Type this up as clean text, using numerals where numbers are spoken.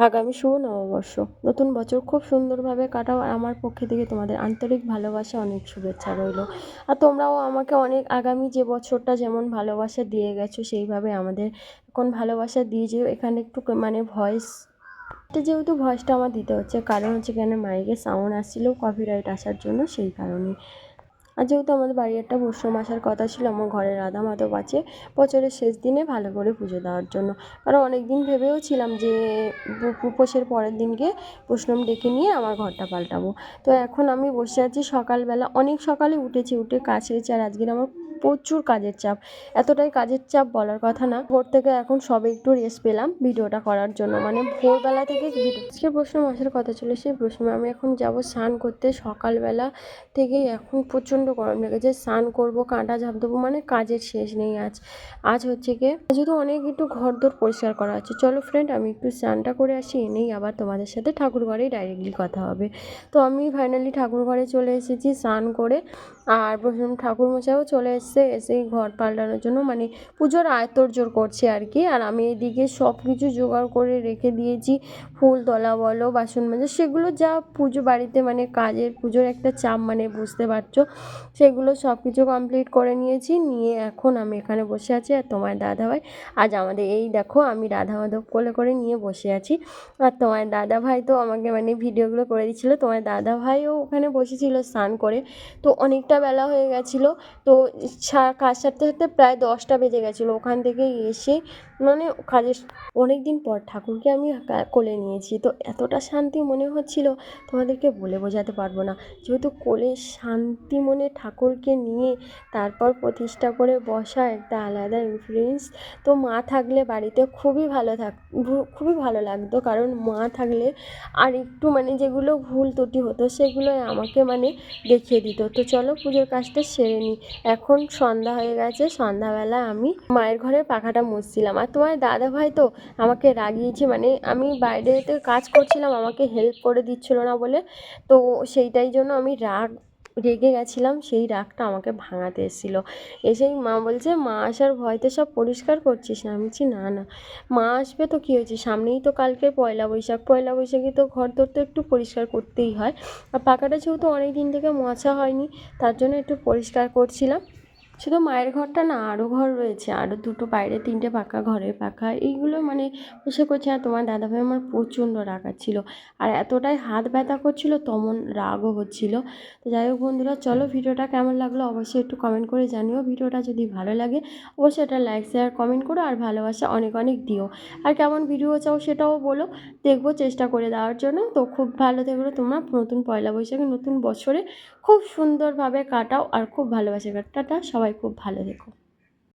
আগামী শুভ নববর্ষ, নতুন বছর খুব সুন্দরভাবে কাটাও। আর আমার পক্ষে থেকে তোমাদের আন্তরিক ভালোবাসা, অনেক শুভেচ্ছা রইল। আর তোমরাও আমাকে অনেক আগামী যে বছরটা যেমন ভালোবাসা দিয়ে গেছো, সেইভাবে আমাদের এখন ভালোবাসা দিয়ে যেও। এখানে একটু ভয়েস, যেহেতু ভয়েসটা আমার দিতে হচ্ছে, কারণ হচ্ছে এখানে মাইকে সাউন্ড আসছিল কপিরাইট আসার জন্য, সেই কারণে। আর যেহেতু আমাদের বাড়ি একটা বৈষ্ণব আসার কথা ছিল, আমার ঘরে রাধা মাধব আছে, বছরের শেষ দিনে ভালো করে পুজো দেওয়ার জন্য। কারণ অনেক দিন ভেবেও ছিলাম যে উপোসের পরের দিনকে বৈষ্ণব ডেকে নিয়ে আমার ঘরটা পাল্টাবো। তো এখন আমি বসে আছি সকালবেলা, অনেক সকালে উঠেছি, উঠে কাজ সেরেছি। আর আজকের আমার প্রচুর কাজের চাপ, এতটাই কাজের চাপ বলার কথা না। ভোর থেকে এখন সবে একটু রেস্ট পেলাম ভিডিওটা করার জন্য, মানে ভোরবেলা থেকে আজকে বৈষ্ণব আসার কথা ছিল, সেই বৈষ্ণব আমি এখন যাব স্নান করতে। সকালবেলা থেকেই এখন প্রচণ্ড গরম লেগেছে, স্নান করব, কাঁটা ঝাঁপ দেবো, মানে কাজের শেষ নেই। আজ হচ্ছে গিয়ে যেহেতু অনেক একটু ঘর দোর পরিষ্কার করা আছে। চলো ফ্রেন্ড, আমি একটু স্নানটা করে আসি, এনেই আবার তোমাদের সাথে ঠাকুর ঘরেই ডাইরেক্টলি কথা হবে। তো আমি ফাইনালি ঠাকুর ঘরে চলে এসেছি স্নান করে। আর ঠাকুরমশাইও চলে এসেই ঘর পাল্টানোর জন্য, মানে পুজোর আয়তরজোর করছে আর কি। আর আমি এদিকে সব কিছু জোগাড় করে রেখে দিয়েছি, ফুল তোলা বলো, বাসন মাজা, সেগুলো যা পুজো বাড়িতে মানে কাজের, পুজোর একটা চাপ, মানে বুঝতে পারছো। সেগুলো সব কিছু কমপ্লিট করে নিয়েছি, নিয়ে এখন আমি এখানে বসে আছি। আর তোমার দাদাভাই আজ আমাদের এই দেখো, আমি রাধা মাধব কোলে করে নিয়ে বসে আছি। আর তোমার দাদাভাই তো আমাকে মানে ভিডিওগুলো করে দিচ্ছিলো। তোমার দাদাভাইও ওখানে বসেছিল স্নান করে। তো অনেকটা বেলা হয়ে গেছিলো, তো কাজ সারতে সারতে প্রায় 10টা বেজে গেছিলো। ওখান থেকে এসে মানে কাজের অনেক দিন পর ঠাকুরকে আমি কোলে নিয়েছি, তো এতটা শান্তি মনে হচ্ছিল তোমাদেরকে বলে বোঝাতে পারবো না। যেহেতু কোলে শান্তি মনে ঠাকুরকে নিয়ে তারপর প্রতিষ্ঠা করে বসা একটা আলাদা ইনফ্লুয়েন্স। তো মা থাকলে বাড়িতে খুবই ভালো লাগতো, কারণ মা থাকলে আর একটু মানে যেগুলো ভুল ত্রুটি হতো সেগুলো আমাকে মানে দেখিয়ে দিত। তো চলো পুজোর কাজটা সেরে নিই। এখন সন্ধ্যা হয়ে গেছে, সন্ধ্যাবেলা আমি মায়ের ঘরের পাখাটা মুছছিলাম। আর তোমার দাদাভাই তো আমাকে রাগিয়েছে, মানে আমি বাইরেতে কাজ করছিলাম, আমাকে হেল্প করে দিচ্ছিল না বলে। তো সেইটাই জন্য আমি রেগে গেছিলাম, সেই রাগটা আমাকে ভাঙাতে এসেছিলো। এসেই মা বলছে, মা আসার ভয়তে সব পরিষ্কার করছিস না? আমি বলছি না না, মা আসবে তো কী হয়েছে, সামনেই তো কালকে পয়লা বৈশাখে তো ঘর দর তো একটু পরিষ্কার করতেই হয়। আর পাখাটা যেহেতু অনেক দিন থেকে মোছা হয়নি, তার জন্য একটু পরিষ্কার করছিলাম। শুধু মায়ের ঘরটা না, আরও ঘর রয়েছে, আরও দুটো বাইরে 3টে পাখা, ঘরের পাখা, এইগুলো মানে বসে করছে। আর তোমার দাদাভাই আমার প্রচণ্ড রাগাচ্ছিল, আর এতটাই হাত ব্যথা করছিল তেমন রাগও হচ্ছিল। তো যাই হোক বন্ধুরা, চলো ভিডিওটা কেমন লাগলো অবশ্যই একটু কমেন্ট করে জানিও। ভিডিওটা যদি ভালো লাগে অবশ্যই এটা লাইক শেয়ার কমেন্ট করো, আর ভালোবাসা অনেক অনেক দিও। আর কেমন ভিডিও চাও সেটাও বলো, দেখবো চেষ্টা করে দেওয়ার জন্য। তো খুব ভালো থেকো তোমরা, নতুন পয়লা বৈশাখে নতুন বছরে খুব সুন্দরভাবে কাটাও, আর খুব ভালোবাসে কাটাটা, সবাই খুব ভালো থেকো।